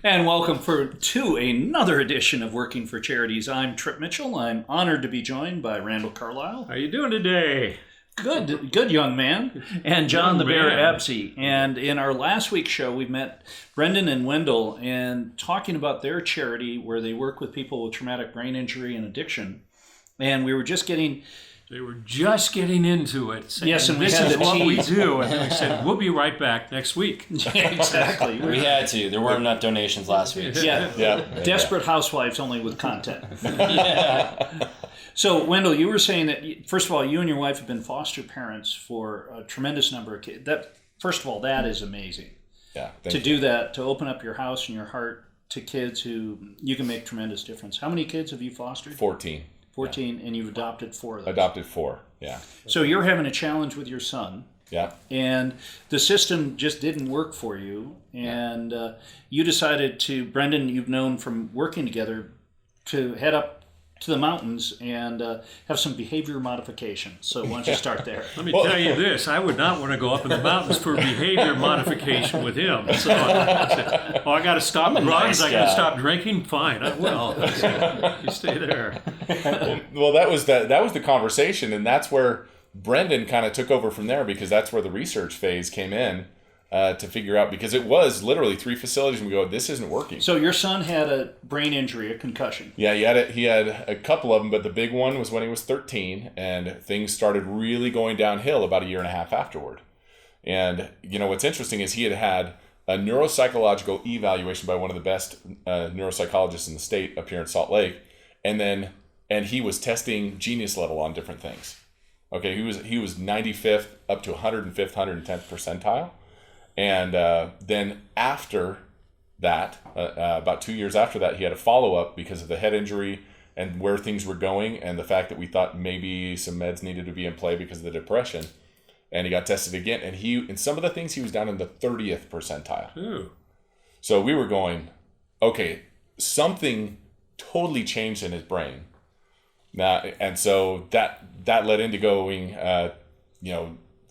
And welcome to another edition of Working for Charities. I'm Trip Mitchell. I'm honored to be joined by Randall Carlisle. How you doing today? Good young man. And John the Bear Epsy. And in our last week's show, we met Brendan and Wendell and talking about their charity where they work with people with traumatic brain injury and addiction. And we were just getting... They were just getting into it. Yes, and this is what we do. And we said, we'll be right back next week. Yeah, exactly. We had to. There weren't enough donations last week. Yeah. Desperate housewives only with content. Yeah. So, Wendell, you were saying that, first of all, you and your wife have been foster parents for a tremendous number of kids. First of all, that is amazing. Yeah. To do that, to open up your house and your heart to kids who you can make tremendous difference. How many kids have you fostered? 14. 14, and you've adopted 4 of them. Adopted 4, yeah. So you're having a challenge with your son. Yeah. And the system just didn't work for you. And you decided to, Brendan, you've known from working together, to head up to the mountains and have some behavior modification. So why don't you start there? Let me tell you this. I would not want to go up in the mountains for behavior modification with him. So I said, I got to stop drugs. Nice I got to stop drinking. Fine, I will. You stay there. Well, that was the conversation, and that's where Brendan kind of took over from there, because that's where the research phase came in to figure out, because it was literally 3 facilities, and we go, this isn't working. So your son had a brain injury, a concussion. Yeah, he had a couple of them, but the big one was when he was 13, and things started really going downhill about a year and a half afterward. And, what's interesting is he had a neuropsychological evaluation by one of the best neuropsychologists in the state up here in Salt Lake, and he was testing genius level on different things. Okay, he was 95th up to 105th, 110th percentile. And then after that, about 2 years after that, he had a follow-up because of the head injury and where things were going, and the fact that we thought maybe some meds needed to be in play because of the depression. And he got tested again, and in some of the things, he was down in the 30th percentile. Ooh. So we were going, okay, something totally changed in his brain. Now, and so that led into going,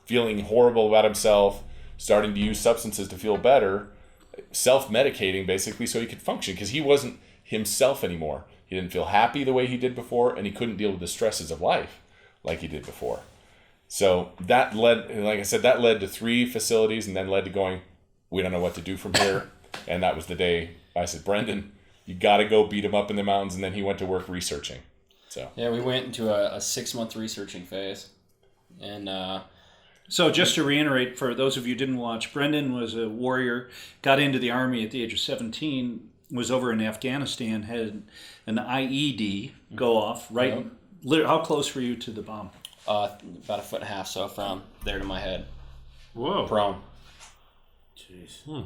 feeling horrible about himself, starting to use substances to feel better, self-medicating basically so he could function, because he wasn't himself anymore. He didn't feel happy the way he did before, and he couldn't deal with the stresses of life like he did before. So that led, like I said, to 3 facilities, and then led to going, we don't know what to do from here. And that was the day I said, Brendan, you got to go beat him up in the mountains. And then he went to work researching. So yeah, we went into a 6-month researching phase. And so just to reiterate, for those of you who didn't watch, Brendan was a warrior, got into the Army at the age of 17, was over in Afghanistan, had an IED go off, right? Yep. How close were you to the bomb? About 1.5 feet, so from there to my head. Whoa. Prone. Jeez.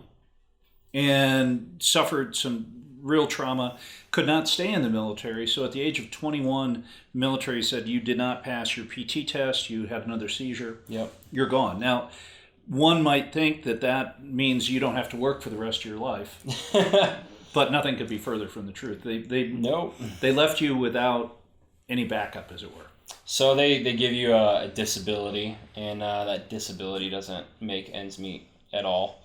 And suffered some real trauma, could not stay in the military. So at the age of 21, the military said, you did not pass your PT test, you had another seizure, Yep. You're gone. Now, one might think that means you don't have to work for the rest of your life, but nothing could be further from the truth. They left you without any backup, as it were. So they give you a disability, and that disability doesn't make ends meet at all.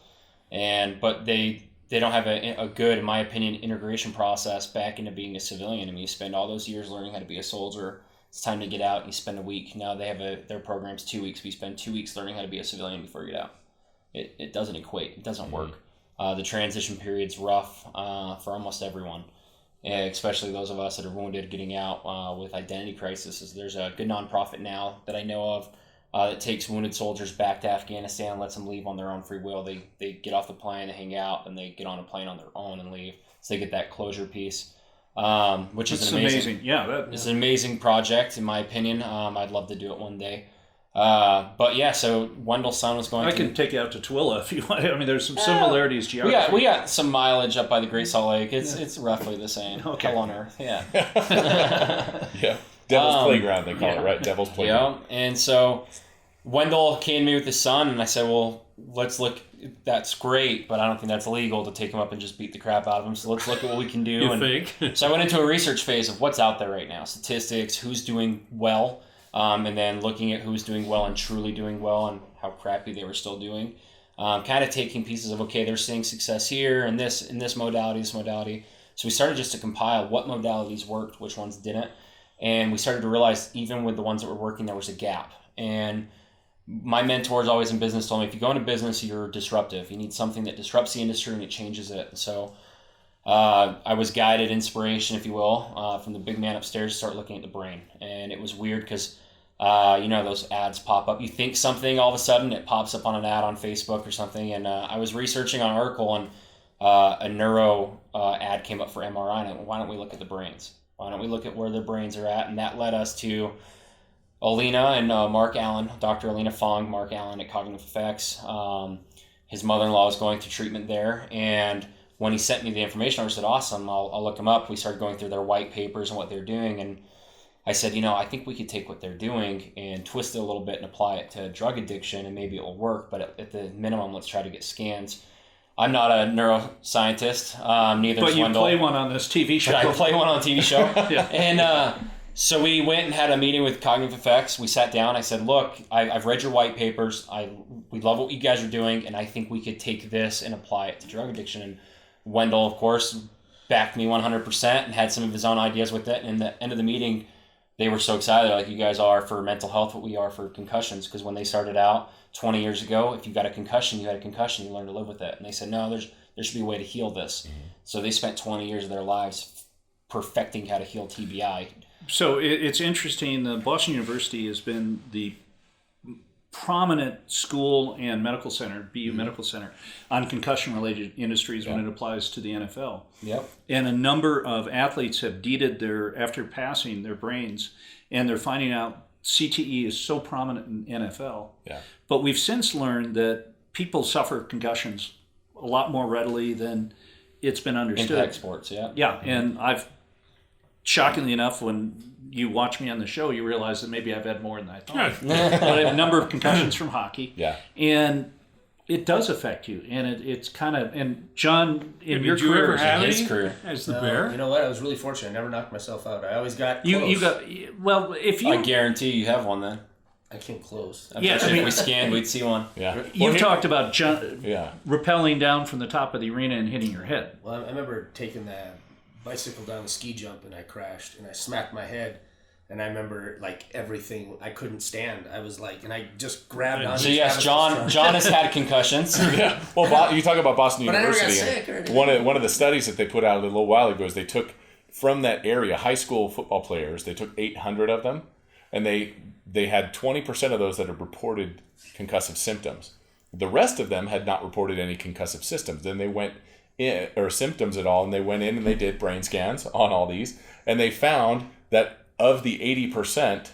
But they don't have a good, in my opinion, integration process back into being a civilian. I mean, you spend all those years learning how to be a soldier. It's time to get out. You spend a week. Now they have their program's 2 weeks. We spend 2 weeks learning how to be a civilian before you get out. It doesn't equate. It doesn't work. The transition period's rough for almost everyone, especially those of us that are wounded getting out with identity crises. There's a good nonprofit now that I know of that takes wounded soldiers back to Afghanistan and lets them leave on their own free will. They get off the plane, they hang out, and they get on a plane on their own and leave. So they get that closure piece, which is amazing. It's an amazing project, in my opinion. I'd love to do it one day. But yeah, so Wendell's son was going I can take you out to Tooele if you want. I mean, there's some similarities geographically. We got some mileage up by the Great Salt Lake. It's roughly the same. Okay. Hell on earth, yeah. Yeah. Devil's Playground, they call it, right? Devil's Playground. Yeah, and so Wendell came to me with his son, and I said, well, let's look. That's great, but I don't think that's legal to take him up and just beat the crap out of him. So let's look at what we can do. You think? So I went into a research phase of what's out there right now. Statistics, who's doing well, and then looking at who's doing well and truly doing well and how crappy they were still doing. kind of taking pieces of, okay, they're seeing success here and this modality, this modality. So we started just to compile what modalities worked, which ones didn't. And we started to realize even with the ones that were working, there was a gap. And my mentors always in business told me, if you go into business, you're disruptive. You need something that disrupts the industry and it changes it. So I was guided, inspiration, if you will, from the big man upstairs to start looking at the brain. And it was weird because, those ads pop up. You think something, all of a sudden it pops up on an ad on Facebook or something. And I was researching on an article and a neuro ad came up for MRI. And I went, why don't we look at the brains? Why don't we look at where their brains are at? And that led us to Alina and Mark Allen, Dr. Alina Fong, Mark Allen at Cognitive Effects. His mother-in-law was going through treatment there. And when he sent me the information, I said, awesome, I'll look them up. We started going through their white papers and what they're doing. And I said, I think we could take what they're doing and twist it a little bit and apply it to drug addiction and maybe it will work. But at the minimum, let's try to get scans. I'm not a neuroscientist, neither is Wendell. But you play one on this TV show. I play one on a TV show. Yeah. And so we went and had a meeting with Cognitive Effects. We sat down. I said, look, I've read your white papers. We love what you guys are doing, and I think we could take this and apply it to drug addiction. And Wendell, of course, backed me 100% and had some of his own ideas with it. And at the end of the meeting, they were so excited. They're like, you guys are for mental health what we are for concussions. Because when they started out 20 years ago, if you got a concussion, you had a concussion. You learned to live with it. And they said, no, there should be a way to heal this. Mm-hmm. So they spent 20 years of their lives perfecting how to heal TBI. So it's interesting. The Boston University has been the prominent school and medical center, BU Medical Center, on concussion-related industries when it applies to the NFL. Yep. And a number of athletes have deeded after passing their brains, and they're finding out CTE is so prominent in NFL. Yeah. But we've since learned that people suffer concussions a lot more readily than it's been understood. Impact sports, yeah. Yeah, and shockingly enough, when you watch me on the show, you realize that maybe I've had more than I thought. But I have a number of concussions from hockey. Yeah. And it does affect you. And it's kind of, and John, in your did you career, ever have his any career as the bear? You know what? I was really fortunate. I never knocked myself out. I always got close. I guarantee you have one then. I came close. Yes, if we scanned, we'd see one. Yeah. You've talked about rappelling down from the top of the arena and hitting your head. Well, I remember taking the bicycle down the ski jump and I crashed and I smacked my head. And I remember everything, I couldn't stand. I was and I just grabbed on. So yes, John has had concussions. Yeah. Well, you talk about Boston University. I never got sick or anything. One of the studies that they put out a little while ago is they took from that area high school football players. They took 800 of them, and they had 20% of those that had reported concussive symptoms. The rest of them had not reported any concussive symptoms. Then they went in, or symptoms at all, and they went in and they did brain scans on all these, and they found that of the 80%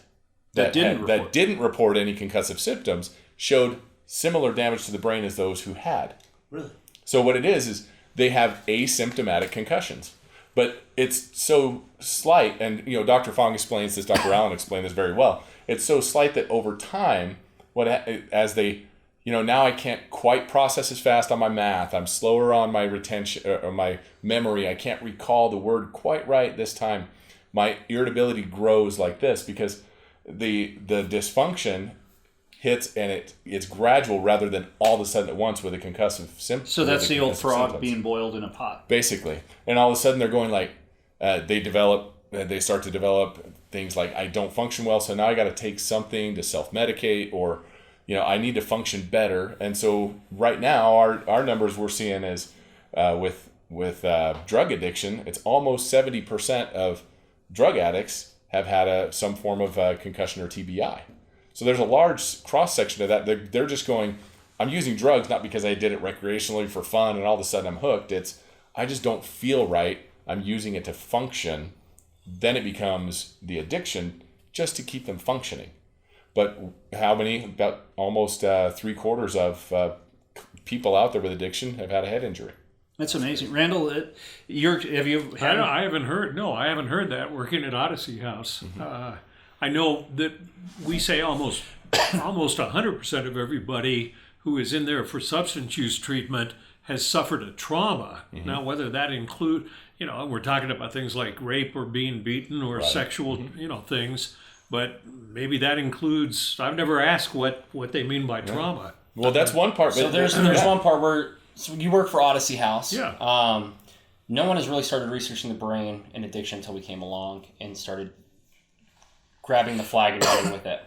that didn't report any concussive symptoms, showed similar damage to the brain as those who had. Really? So what it is they have asymptomatic concussions. But it's so slight, and Dr. Fong explains this, Dr. Allen explained this very well. It's so slight that over time, as they, now I can't quite process as fast on my math. I'm slower on my retention or my memory. I can't recall the word quite right this time. My irritability grows like this because the dysfunction hits and it's gradual rather than all of a sudden at once with a concussive symptom. So that's the old frog being boiled in a pot. Basically. And all of a sudden they're going they start to develop things like, I don't function well, so now I got to take something to self-medicate, or, I need to function better. And so right now our numbers we're seeing is with drug addiction, it's almost 70% of drug addicts have had some form of concussion or TBI. So there's a large cross-section of that. They're just going, I'm using drugs not because I did it recreationally for fun and all of a sudden I'm hooked. It's, I just don't feel right. I'm using it to function. Then it becomes the addiction just to keep them functioning. But how many? About almost 3/4 of people out there with addiction have had a head injury. That's amazing. Randall, have you had... I haven't heard that working at Odyssey House. Mm-hmm. I know that we say almost 100% of everybody who is in there for substance use treatment has suffered a trauma. Mm-hmm. Now, whether that include, we're talking about things like rape or being beaten or sexual, things, but maybe that includes, I've never asked what they mean by trauma. Well, that's one part. So but there's one part where you work for Odyssey House. Yeah. No one has really started researching the brain and addiction until we came along and started grabbing the flag and running with it.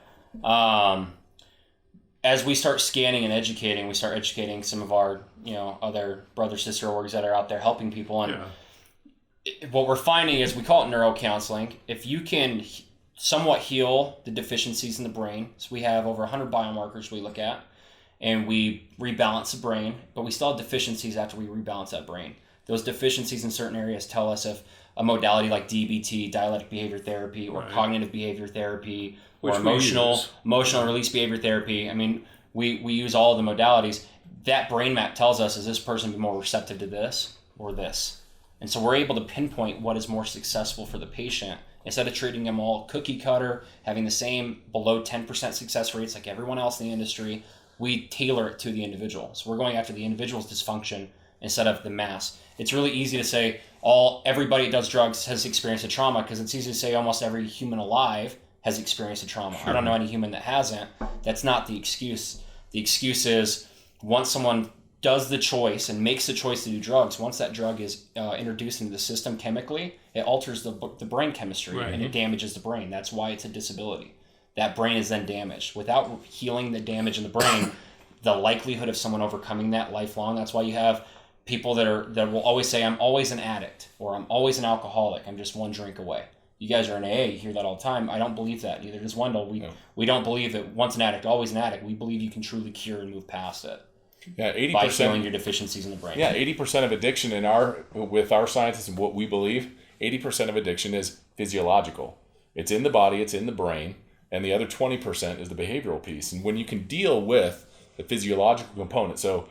As we start scanning and educating, we start educating some of our, other brother, sister orgs that are out there helping people. And what we're finding is we call it neurocounseling. If you can somewhat heal the deficiencies in the brain, so we have over 100 biomarkers we look at, and we rebalance the brain, but we still have deficiencies after we rebalance that brain. Those deficiencies in certain areas tell us if a modality like DBT, dialectic behavior therapy, or cognitive behavior therapy, or emotional release behavior therapy. I mean, we use all of the modalities. That brain map tells us, is this person be more receptive to this or this? And so we're able to pinpoint what is more successful for the patient. Instead of treating them all cookie cutter, having the same below 10% success rates like everyone else in the industry, we tailor it to the individual. So we're going after the individual's dysfunction instead of the mass. It's really easy to say everybody that does drugs has experienced a trauma, because it's easy to say almost every human alive has experienced a trauma. I don't know any human that hasn't. That's not the excuse. The excuse is once someone does the choice and makes the choice to do drugs, once that drug is introduced into the system chemically, it alters the brain chemistry and it damages the brain. That's why it's a disability. That brain is then damaged. Without healing the damage in the brain, the likelihood of someone overcoming that lifelong, that's why you have people that will always say, I'm always an addict, or I'm always an alcoholic, I'm just one drink away. You guys are in AA, you hear that all the time. I don't believe that. Neither does Wendell. We don't believe that once an addict, always an addict. We believe you can truly cure and move past it. Yeah, 80%. By healing your deficiencies in the brain. Yeah, 80% of addiction with our scientists and what we believe, 80% of addiction is physiological. It's in the body, it's in the brain, and the other 20% is the behavioral piece. And when you can deal with the physiological component, so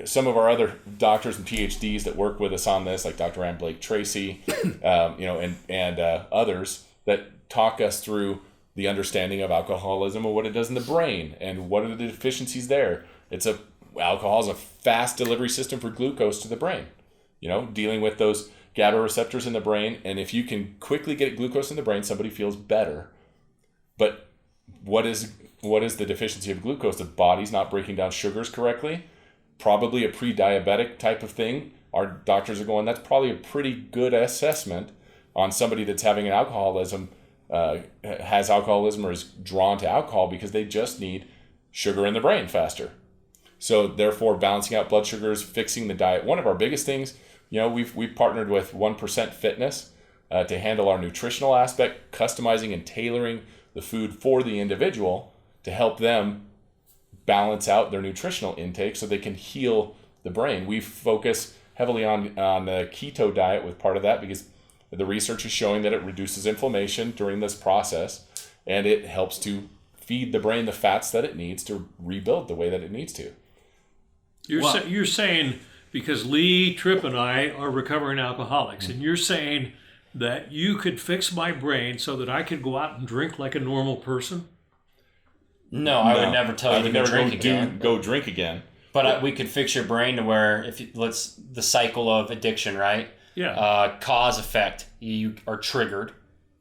some of our other doctors and PhDs that work with us on this, like Dr. Ann Blake Tracy, and others that talk us through the understanding of alcoholism and what it does in the brain and what are the deficiencies there. Alcohol is a fast delivery system for glucose to the brain, dealing with those GABA receptors in the brain. And if you can quickly get glucose in the brain, somebody feels better. But what is the deficiency of glucose? The body's not breaking down sugars correctly. Probably a pre-diabetic type of thing. Our doctors are going, that's probably a pretty good assessment on somebody that's having an alcoholism, has alcoholism or is drawn to alcohol because they just need sugar in the brain faster. So therefore, balancing out blood sugars, fixing the diet. One of our biggest things, we've partnered with 1% Fitness to handle our nutritional aspect, customizing and tailoring the food for the individual to help them balance out their nutritional intake so they can heal the brain. We focus heavily on the keto diet with part of that because the research is showing that it reduces inflammation during this process and it helps to feed the brain the fats that it needs to rebuild the way that it needs to. You're saying, because Lee, Tripp, and I are recovering alcoholics, and you're saying that you could fix my brain so that I could go out and drink like a normal person? No, I would never tell you to go drink again. Go drink again. But we could fix your brain to where the cycle of addiction, right? Yeah. Cause effect. You are triggered.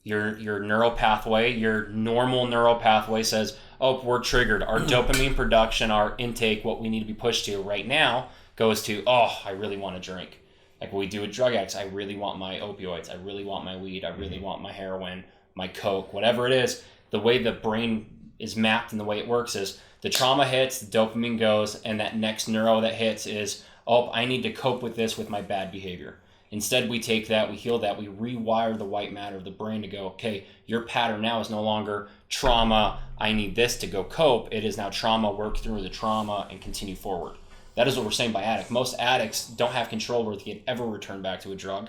Your neural pathway, your normal neural pathway says, oh, we're triggered. Our dopamine production, our intake, what we need to be pushed to right now goes to, oh, I really want to drink. Like what we do with drug addicts, I really want my opioids. I really want my weed. I really want my heroin, my coke, whatever it is. The way the brain is mapped and the way it works is the trauma hits, the dopamine goes, and that next neuro that hits is, oh, I need to cope with this with my bad behavior. Instead, we take that, we heal that, we rewire the white matter of the brain to go, okay, your pattern now is no longer trauma, I need this to go cope. It is now trauma, work through the trauma, and continue forward. That is what we're saying by addict. Most addicts don't have control where they can ever return back to a drug.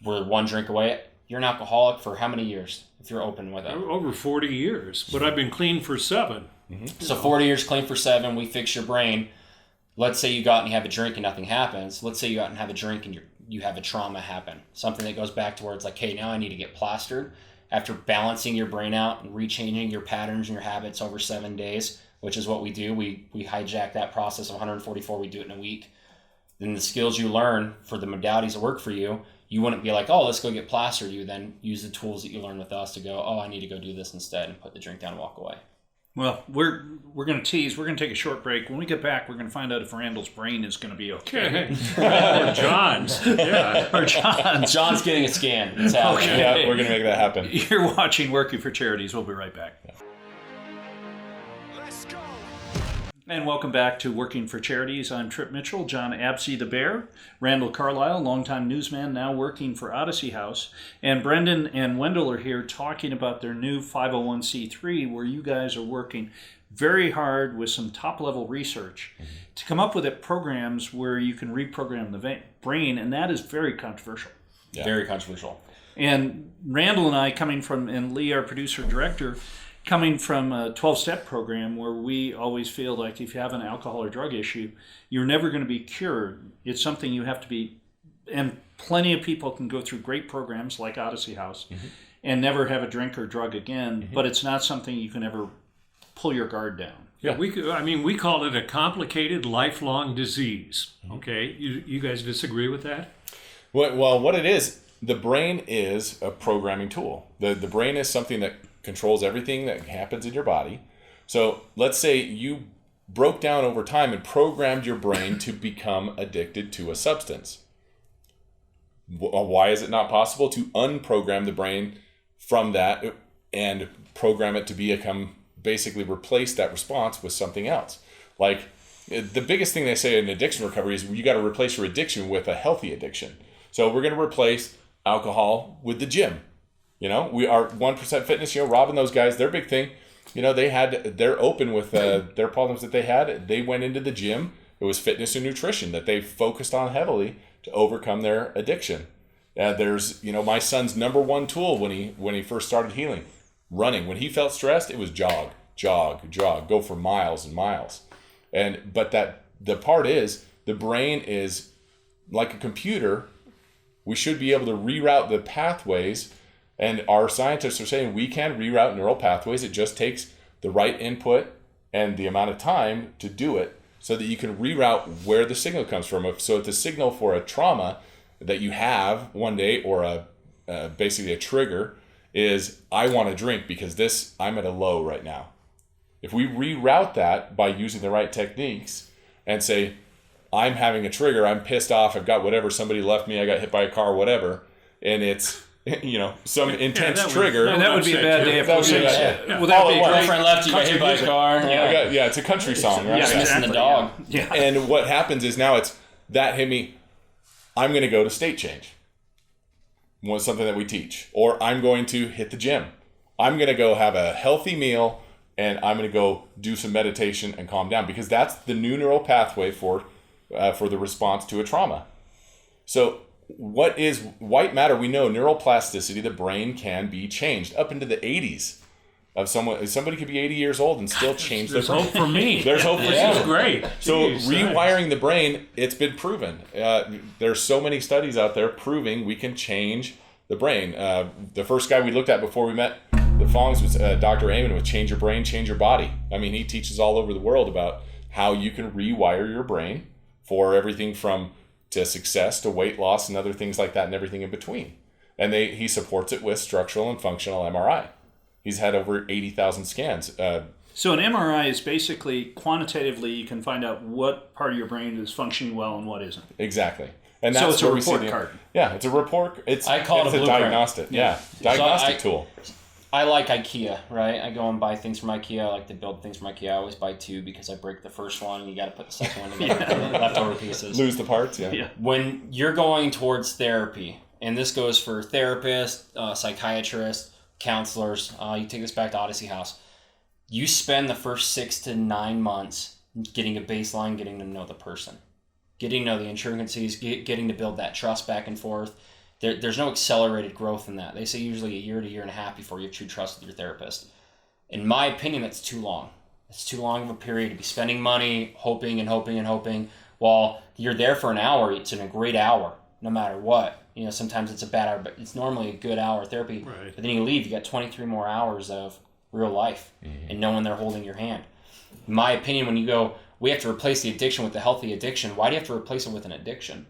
We're one drink away. You're an alcoholic for how many years, if you're open with it? Over 40 years, but I've been clean for 7. Mm-hmm. So 40 years clean for 7, we fix your brain. Let's say you go out and you have a drink and nothing happens. Let's say you go out and have a drink and you have a trauma happen. Something that goes back to where it's like, hey, now I need to get plastered. After balancing your brain out and rechanging your patterns and your habits over 7 days, which is what we do. We hijack that process of 144. We do it in a week. Then the skills you learn for the modalities that work for you, you wouldn't be like, oh, let's go get plastered. You then use the tools that you learn with us to go, oh, I need to go do this instead and put the drink down and walk away. Well, we're going to tease. We're going to take a short break. When we get back, we're going to find out if Randall's brain is going to be okay. Or John's. Yeah. Or John's. John's getting a scan. It's happening. Okay. Yeah, we're going to make that happen. You're watching Working for Charities. We'll be right back. And welcome back to Working for Charities. I'm Trip Mitchell, John Absey the Bear, Randall Carlisle, longtime newsman, now working for Odyssey House, and Brendan and Wendell are here talking about their new 501c3, where you guys are working very hard with some top-level research to come up with programs where you can reprogram the brain, and that is very controversial. Yeah. Very controversial. And Randall and I, and Lee, our producer-director, coming from a 12-step program where we always feel like if you have an alcohol or drug issue, you're never going to be cured. It's something you have to be, and plenty of people can go through great programs like Odyssey House and never have a drink or drug again, but it's not something you can ever pull your guard down. Yeah, we call it a complicated lifelong disease. Okay, you guys disagree with that? Well, what it is, the brain is a programming tool. The brain is something that controls everything that happens in your body. So let's say you broke down over time and programmed your brain to become addicted to a substance. Why is it not possible to unprogram the brain from that and program it to become, basically replace that response with something else? Like, the biggest thing they say in addiction recovery is you got to replace your addiction with a healthy addiction. So we're going to replace alcohol with the gym. You know, we are 1% Fitness, Rob and those guys, their big thing, they're open with their problems that they had. They went into the gym. It was fitness and nutrition that they focused on heavily to overcome their addiction. There's, my son's number one tool when he first started healing, running. When he felt stressed, it was jog, go for miles and miles. But the part is, the brain is like a computer. We should be able to reroute the pathways. And our scientists are saying we can reroute neural pathways. It just takes the right input and the amount of time to do it so that you can reroute where the signal comes from. So if the signal for a trauma that you have one day, or basically a trigger, is I want to drink because I'm at a low right now. If we reroute that by using the right techniques and say, I'm having a trigger, I'm pissed off, I've got whatever, somebody left me, I got hit by a car, whatever, and it's some intense trigger. That would be a bad day if Well, that be girlfriend left you, got hit by a car. Yeah, it's a country song, right? Just missing the dog. Yeah. And what happens is now it's that hit me. I'm going to go to state change. Was something that we teach, or I'm going to hit the gym. I'm going to go have a healthy meal, and I'm going to go do some meditation and calm down, because that's the new neural pathway for the response to a trauma. So what is white matter? We know neuroplasticity, the brain can be changed up into the 80s of someone. Somebody could be 80 years old and still change their brain. There's hope for me. There's hope for you. This is great. So Jeez, rewiring nice. the brain, it's been proven. There's so many studies out there proving we can change the brain. The first guy we looked at before we met the Fongs was Dr. Amen with Change Your Brain, Change Your Body. I mean, he teaches all over the world about how you can rewire your brain for everything from to success to weight loss and other things like that, and everything in between. And he supports it with structural and functional MRI. He's had over 80,000 scans. So an MRI is basically quantitatively you can find out what part of your brain is functioning well and what isn't. Exactly. And So that's it's a where we see report card. Yeah, it's a report. I call it a blueprint. diagnostic. Yeah, diagnostic tool. I like IKEA, right? I go and buy things from IKEA. I like to build things from IKEA. I always buy two because I break the first one and you got to put the second one together for the leftover pieces. Lose the parts, yeah. When you're going towards therapy, and this goes for therapists, psychiatrists, counselors, you take this back to Odyssey House, you spend the first 6 to 9 months getting a baseline, getting to know the person, getting to know the intricacies, getting to build that trust back and forth. There's no accelerated growth in that. They say usually a year to year and a half before you have true trust with your therapist. In my opinion, that's too long. It's too long of a period to be spending money, hoping and hoping and hoping. While you're there for an hour, it's a great hour, no matter what. Sometimes it's a bad hour, but it's normally a good hour of therapy. Right. But then you leave, you got 23 more hours of real life and knowing they're holding your hand. In my opinion, when you go, we have to replace the addiction with the healthy addiction, why do you have to replace it with an addiction?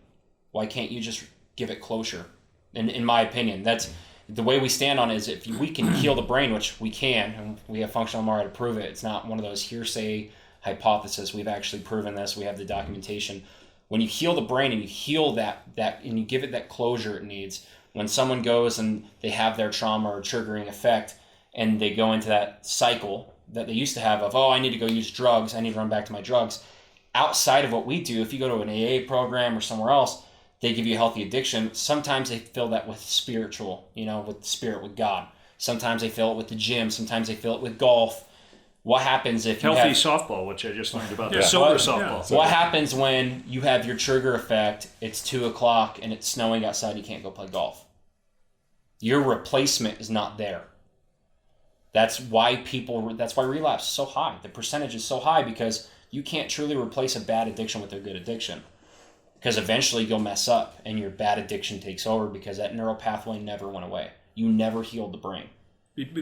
Why can't you just give it closure? In my opinion, that's the way we stand on it is if we can heal the brain, which we can, and we have functional MRI to prove it. It's not one of those hearsay hypothesis. We've actually proven this. We have the documentation. When you heal the brain and you heal that and you give it that closure it needs, when someone goes and they have their trauma or triggering effect and they go into that cycle that they used to have of, oh, I need to go use drugs, I need to run back to my drugs. Outside of what we do, if you go to an AA program or somewhere else, they give you a healthy addiction. Sometimes they fill that with spiritual, with spirit, with God. Sometimes they fill it with the gym. Sometimes they fill it with golf. What happens if you healthy softball, which I just learned about, Yeah. sober softball. What happens when you have your trigger effect, it's 2:00 and it's snowing outside, you can't go play golf? Your replacement is not there. That's why relapse is so high. The percentage is so high because you can't truly replace a bad addiction with a good addiction. Because eventually you'll mess up and your bad addiction takes over because that neural pathway never went away. You never healed the brain.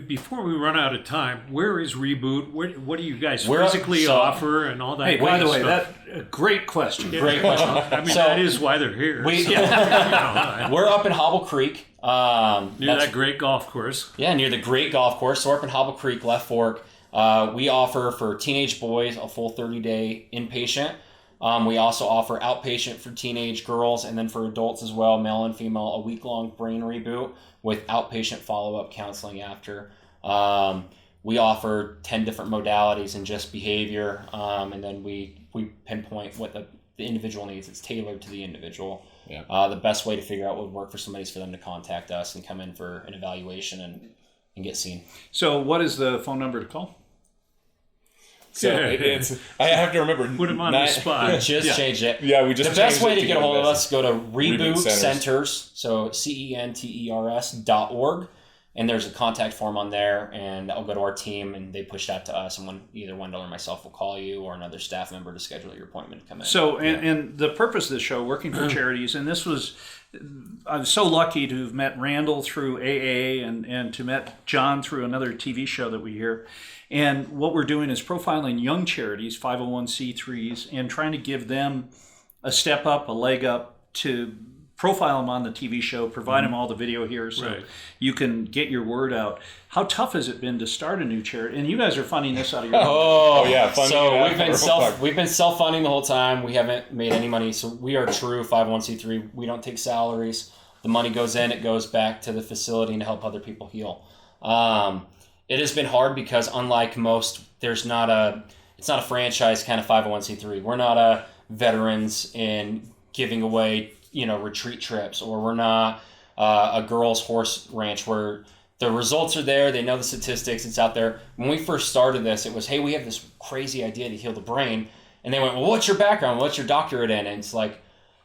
Before we run out of time, where is ReBoot? What do you guys We're up- physically so- offer and all that? Hey, kind by the of way, stuff? that a great question. Great question. I mean, So- that is why they're here. We're up in Hobble Creek. Near that great golf course. Yeah, near the great golf course. So we're up in Hobble Creek, Left Fork. We offer for teenage boys a full 30-day inpatient. We also offer outpatient for teenage girls, and then for adults as well, male and female, a week-long brain reboot with outpatient follow-up counseling after. We offer 10 different modalities in just behavior, and then we pinpoint what the individual needs. It's tailored to the individual. Yeah. The best way to figure out what would work for somebody is for them to contact us and come in for an evaluation and get seen. So what is the phone number to call? So I have to remember. Put them on the spot. We just changed it. Yeah, we just The best changed way it to get a hold of the us, go to Reboot ReBoot Centers. Centers, so CENTERS.org, and there's a contact form on there, and I'll go to our team, and they push that to us, and either Wendell or myself will call you, or another staff member to schedule your appointment to come in. So, and the purpose of the show, working for Charities, and this was, I'm so lucky to have met Randall through AA and to met John through another TV show that we hear. And what we're doing is profiling young charities, 501c3s, and trying to give them a step up, a leg up to profile them on the TV show, provide them all the video here so you can get your word out. How tough has it been to start a new charity? And you guys are funding this out of your Oh yeah, funding so it we've been self-funding the whole time. We haven't made any money, so we are true 501c3. We don't take salaries. The money goes in, it goes back to the facility and to help other people heal. It has been hard because unlike most, it's not a franchise kind of 501c3. We're not a veterans in giving away retreat trips, or we're not a girls horse ranch where the results are there, they know the statistics, it's out there. When we first started this, it was, hey, we have this crazy idea to heal the brain, and they went, well, what's your background, what's your doctorate in? And it's like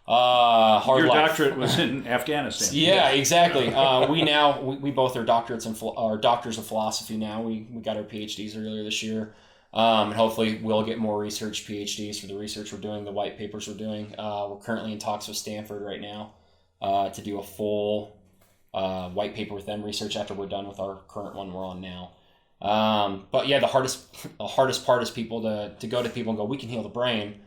hard Your life. doctorate was in Afghanistan. Yeah, exactly. We both are doctorates are doctors of philosophy now. We got our PhDs earlier this year. And hopefully we'll get more research PhDs for the research we're doing, the white papers we're doing. We're currently in talks with Stanford right now to do a full white paper with them, research after we're done with our current one we're on now. But yeah, the hardest part is people to go to people and go, we can heal the brain.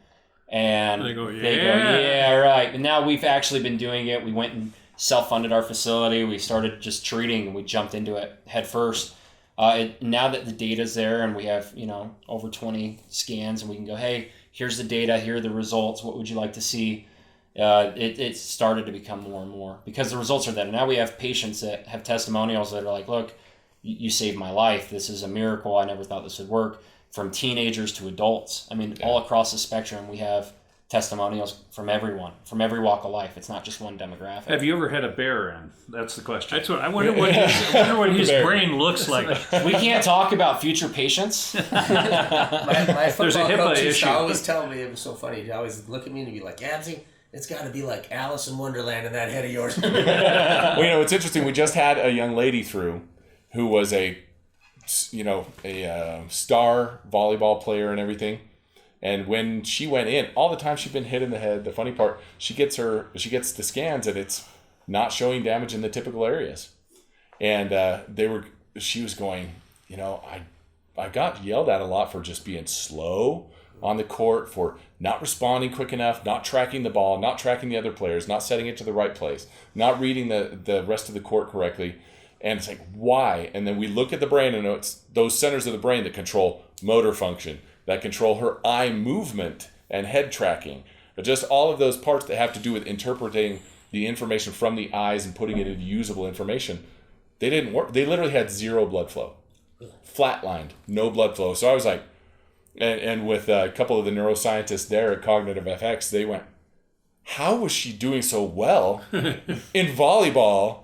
And they go, yeah, right. And now we've actually been doing it. We went and self-funded our facility. We started just treating, and we jumped into it head first. Now that the data's there and we have, over 20 scans, and we can go, hey, here's the data, here are the results, what would you like to see? It started to become more and more because the results are there. Now we have patients that have testimonials that are like, look, you saved my life. This is a miracle. I never thought this would work. From teenagers to adults. I mean, all across the spectrum, we have testimonials from everyone, from every walk of life. It's not just one demographic. Have you ever had a bear in? That's the question. That's what I wonder. What his brain looks like. We can't talk about future patients. My There's a football HIPAA coach used to issue. always tell me, it was so funny, he'd always look at me and he'd be like, Absy, it's got to be like Alice in Wonderland in that head of yours. Well, it's interesting. We just had a young lady through who was a star volleyball player and everything. And when she went in, all the time she'd been hit in the head. The funny part, she gets the scans and it's not showing damage in the typical areas. And she was going, I got yelled at a lot for just being slow on the court, for not responding quick enough, not tracking the ball, not tracking the other players, not setting it to the right place, not reading the rest of the court correctly. And it's like, why? And then we look at the brain, and it's those centers of the brain that control motor function, that control her eye movement and head tracking. But just all of those parts that have to do with interpreting the information from the eyes and putting it into usable information, they didn't work. They literally had zero blood flow. Flatlined, no blood flow. So I was like, and with a couple of the neuroscientists there at Cognitive FX, they went, how was she doing so well in volleyball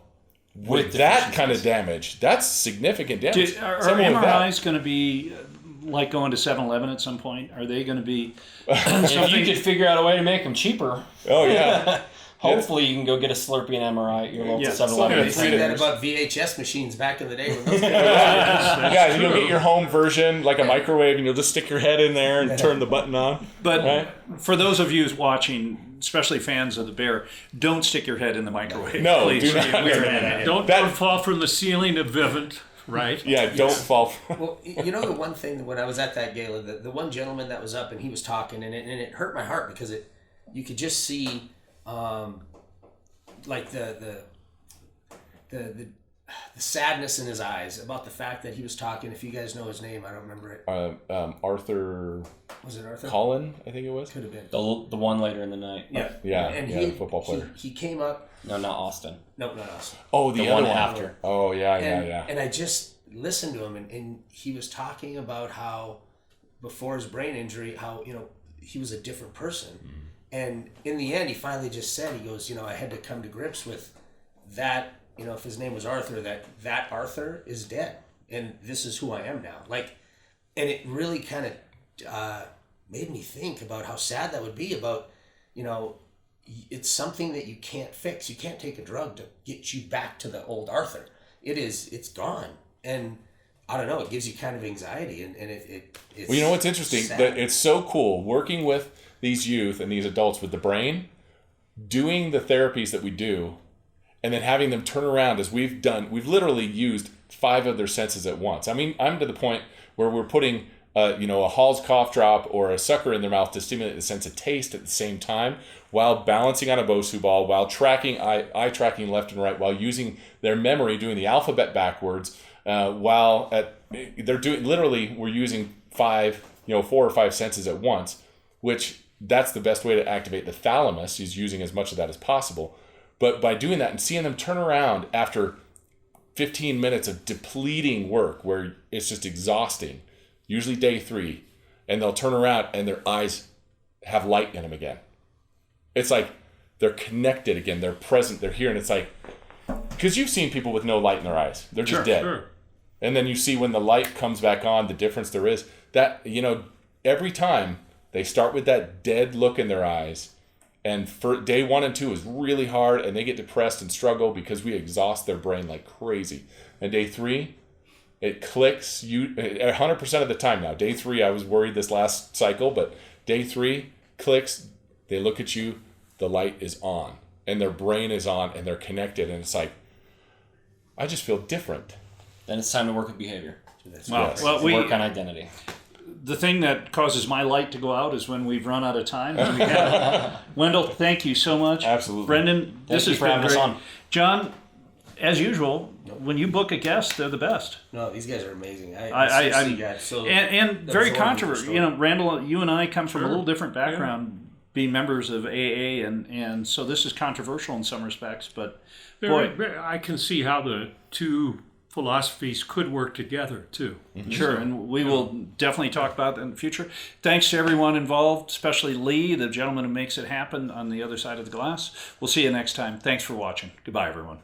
with that kind of damage? That's significant damage. Are MRIs going to be like going to 7-Eleven at some point? Are they going to be If you could figure out a way to make them cheaper, Oh, yeah. hopefully you can go get a Slurpee and MRI at your local 7-Eleven. They said that about VHS machines back in the day. When those Yeah, you'll get your home version, like a microwave, and you'll just stick your head in there and turn the button on. But Right. for those of you watching, especially fans of the Bear, don't stick your head in the microwave. No, please. do not. Don't fall from the ceiling of Vivint, right? Yeah, don't fall. Well, you know the one thing when I was at that gala, the one gentleman that was up and he was talking, and it hurt my heart because you could just see, like the sadness in his eyes about the fact that he was talking. If you guys know his name, I don't remember it. Arthur Was it Arthur? Collin, I think it was. Could have been. The one later in the night. Yeah, Yeah, and yeah, he, the football player. He came up. No, not Austin. No, not us. Oh, The the other one one. after. Oh, yeah, And, yeah. and I just listened to him, and he was talking about how before his brain injury, how he was a different person, and in the end, he finally just said, he goes, I had to come to grips with that. If his name was Arthur, that Arthur is dead, and this is who I am now. Like, and it really kind of made me think about how sad that would be. About it's something that you can't fix. You can't take a drug to get you back to the old Arthur. It's gone. And I don't know, it gives you kind of anxiety. And it's Well, you know what's interesting? sad. That it's so cool working with these youth and these adults with the brain, doing the therapies that we do, and then having them turn around as we've done. We've literally used 5 of their senses at once. I mean, I'm to the point where we're putting a Hall's cough drop or a sucker in their mouth to stimulate the sense of taste at the same time, while balancing on a Bosu ball, while tracking eye tracking left and right, while using their memory, doing the alphabet backwards, they're doing literally we're using 4 or 5 senses at once, which that's the best way to activate the thalamus. Is using as much of that as possible. But by doing that and seeing them turn around after 15 minutes of depleting work where it's just exhausting, usually day 3, and they'll turn around and their eyes have light in them again. It's like they're connected again. They're present. They're here. And it's like, because you've seen people with no light in their eyes. They're just dead. Sure. And then you see when the light comes back on, the difference there is. That, every time they start with that dead look in their eyes, and for day 1 and 2 is really hard, and they get depressed and struggle because we exhaust their brain like crazy. And day 3, it clicks. 100% of the time now. Day 3, I was worried this last cycle, but day 3 clicks. They look at you. The light is on, and their brain is on, and they're connected. And it's like, I just feel different. Then it's time to work with behavior. Wow. Yes. Well, Work on identity. the thing that causes my light to go out is when we've run out of time. And we have Wendell, thank you so much. Absolutely. Brendan, this you has for been having us great. on. John, as usual, when you book a guest, they're the best. No, these guys are amazing. I seriously got so and very absorbed controversial. in the story. Randall, you and I come from a Sure. little different background, being members of AA, and so this is controversial in some respects. But boy, I can see how the two philosophies could work together too. sure, and we will definitely talk about that in the future. Thanks to everyone involved, especially Lee, the gentleman who makes it happen on the other side of the glass. We'll see you next time. Thanks for watching. Goodbye, everyone.